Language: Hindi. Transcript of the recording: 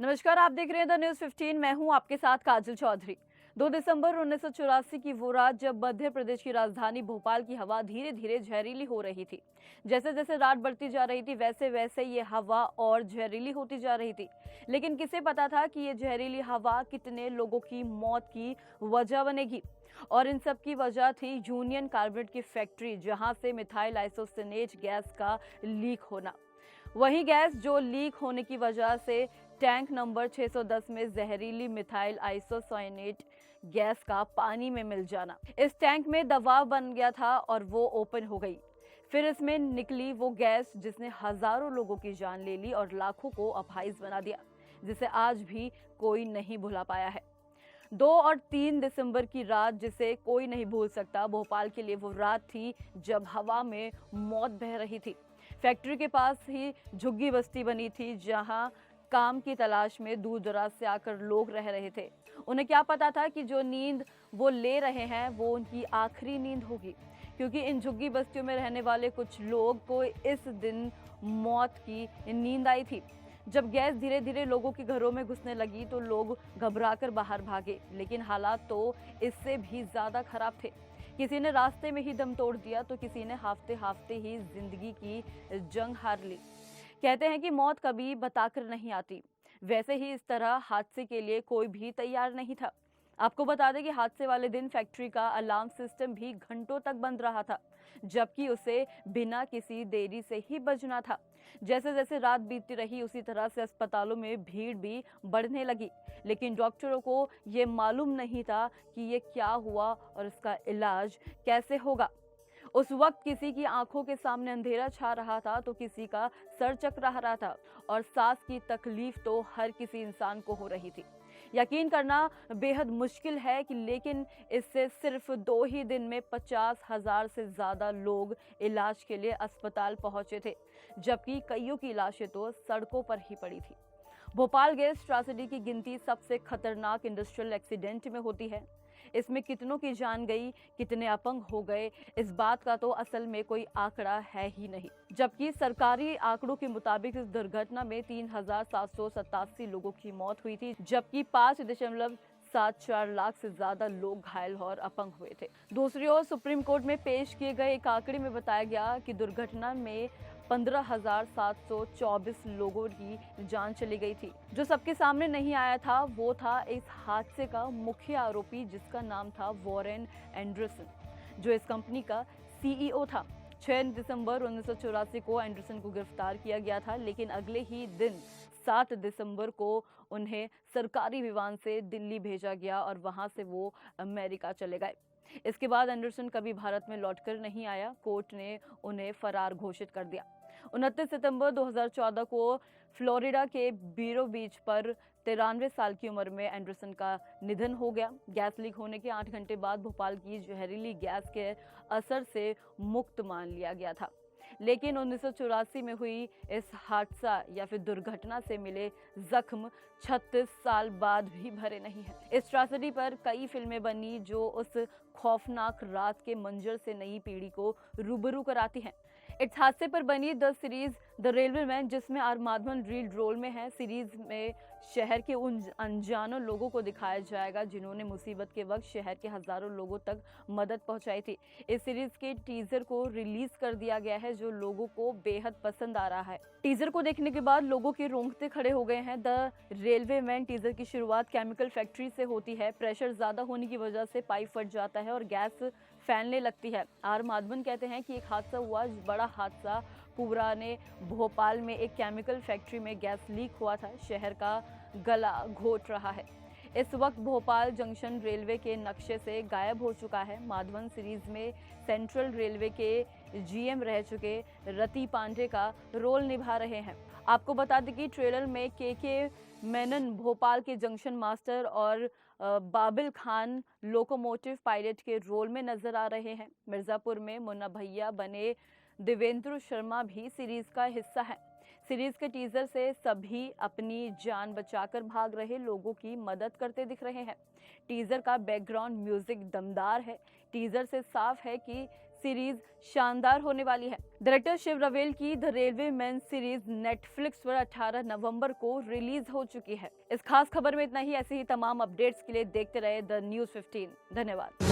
नमस्कार, आप देख रहे हैं द न्यूज़ 15। मैं हूं आपके साथ काजल चौधरी। 2 दिसंबर 1984 की वो रात जब मध्य प्रदेश की राजधानी भोपाल की हवा धीरे धीरे जहरीली हो रही थी। जैसे जैसे रात बढ़ती जा रही थी वैसे वैसे ये हवा और जहरीली होती जा रही थी। लेकिन किसे पता था कि ये जहरीली हवा कितने लोगों की मौत की वजह बनेगी। और इन सब की वजह थी यूनियन कार्बाइड की फैक्ट्री, जहां से मिथाइल आइसोसिनेट गैस का लीक होना। वही गैस जो लीक होने की वजह से टैंक नंबर 610 में जहरीली मिथाइल आइसोसाइनेट गैस का पानी में मिल जाना। इस टैंक में दबाव बन गया था और वो ओपन हो गई। फिर इसमें निकली वो गैस जिसने हजारों लोगों की जान ले ली और लाखों को अपाहिज बना दिया, जिसे आज भी कोई नहीं भुला पाया है। 2 और 3 दिसंबर की रात जिसे कोई नहीं भूल सकता, भोपाल के लिए वो रात थी जब हवा में मौत बह रही थी। फैक्ट्री के पास ही झुग्गी बस्ती बनी थी, जहां काम की तलाश में दूर दराज से आकर लोग रह रहे थे। उन्हें क्या पता था कि जो नींद वो ले रहे हैं वो उनकी आखिरी नींद होगी, क्योंकि इन झुग्गी बस्तियों में रहने वाले कुछ लोग को इस दिन मौत की नींद आई थी। जब गैस धीरे धीरे लोगों के घरों में घुसने लगी तो लोग घबराकर बाहर भागे, लेकिन हालात तो इससे भी ज्यादा खराब थे। किसी ने रास्ते में ही दम तोड़ दिया तो किसी ने हाफते हाफते ही जिंदगी की जंग हार ली। कहते हैं कि मौत कभी बताकर नहीं आती, वैसे ही इस तरह हादसे के लिए कोई भी तैयार नहीं था। आपको बता दें कि हादसे वाले दिन फैक्ट्री का अलार्म सिस्टम भी घंटों तक बंद रहा था, जबकि उसे बिना किसी देरी से ही बजना था। जैसे जैसे रात बीतती रही उसी तरह से अस्पतालों में भीड़ भी बढ़ने लगी, लेकिन डॉक्टरों को ये मालूम नहीं था कि ये क्या हुआ और इसका इलाज कैसे होगा। उस वक्त किसी की आंखों के सामने अंधेरा छा रहा था तो किसी का सर चकरा रहा था, और सांस की तकलीफ तो हर किसी इंसान को हो रही थी। यकीन करना बेहद मुश्किल है कि लेकिन इससे सिर्फ 2 ही दिन में 50,000 से ज्यादा लोग इलाज के लिए अस्पताल पहुंचे थे, जबकि कईयों की लाशें तो सड़कों पर ही पड़ी थी। भोपाल गैस ट्रेजेडी की गिनती सबसे खतरनाक इंडस्ट्रियल एक्सीडेंट में होती है। इसमें कितनों की जान गई, कितने अपंग हो गए, इस बात का तो असल में कोई आंकड़ा है ही नहीं। जबकि सरकारी आंकड़ों के मुताबिक इस दुर्घटना में 3,787 लोगों की मौत हुई थी, जबकि 5.74 लाख से ज्यादा लोग घायल और अपंग हुए थे। दूसरी ओर सुप्रीम कोर्ट में पेश किए गए एक आंकड़े में बताया गया कि दुर्घटना में 15,724 लोगों की जान चली गई थी। जो सबके सामने नहीं आया था वो था इस हादसे का मुख्य आरोपी, जिसका नाम था वॉरेन एंडरसन, जो इस कंपनी का सीईओ था। 6 दिसंबर 1984 को एंडरसन को गिरफ्तार किया गया था, लेकिन अगले ही दिन 7 दिसंबर को उन्हें सरकारी विमान से दिल्ली भेजा गया और वहां से वो अमेरिका चले गए। इसके बाद एंडरसन कभी भारत में लौटकर नहीं आया। कोर्ट ने उन्हें फरार घोषित कर दिया। 29 सितंबर 2014 को फ्लोरिडा के बीरो बीच पर 93 साल की उम्र में एंडरसन का निधन हो गया। गैस लीक होने के 8 घंटे बाद भोपाल की जहरीली गैस के असर से मुक्त मान लिया गया था, लेकिन 1984 में हुई इस हादसा या फिर दुर्घटना से मिले जख्म 36 साल बाद भी भरे नहीं हैं। इस ट्रेजेडी पर कई फिल्में बनी जो उस खौफनाक रात के मंजर से नई पीढ़ी को रूबरू कराती हैं। इस हादसे पर बनी the series the railway man, जिसमें आर माधवन लीड रोल में है। सीरीज में शहर के उन अनजानों लोगों को दिखाया जाएगा जिन्होंने मुसीबत के वक्त शहर के हजारों लोगों तक मदद पहुंचाई थी। इस सीरीज के टीजर को रिलीज कर दिया गया है, जो लोगों को बेहद पसंद आ रहा है। टीजर को देखने के बाद लोगों के रोंगटे खड़े हो गए हैं। द रेलवे मैन टीजर की शुरुआत केमिकल फैक्ट्री से होती है। प्रेशर ज्यादा होने की वजह से पाइप फट जाता है और गैस फैलने लगती है। आर माधवन कहते हैं कि एक हादसा हुआ, बड़ा हादसा पुराने भोपाल में एक केमिकल फैक्ट्री में गैस लीक हुआ था। शहर का गला घोट रहा है। इस वक्त भोपाल जंक्शन रेलवे के नक्शे से गायब हो चुका है। माधवन सीरीज में सेंट्रल रेलवे के जीएम रह चुके रति पांडे का रोल निभा रहे हैं। आपको बता दें कि ट्रेलर में के मेनन भोपाल के जंक्शन मास्टर और बाबिल खान लोकोमोटिव पायलट के रोल में नजर आ रहे हैं। मिर्जापुर में मुन्ना भैया बने देवेंद्र शर्मा भी सीरीज का हिस्सा है। सीरीज के टीजर से सभी अपनी जान बचाकर भाग रहे लोगों की मदद करते दिख रहे हैं। टीजर का बैकग्राउंड म्यूजिक दमदार है। टीजर से साफ है कि सीरीज शानदार होने वाली है। डायरेक्टर शिव रवेल की the railway man series Netflix पर 18 नवंबर को रिलीज हो चुकी है। इस खास खबर में इतना ही। ऐसे ही तमाम अपडेट्स के लिए देखते रहे द न्यूज़ 15। धन्यवाद।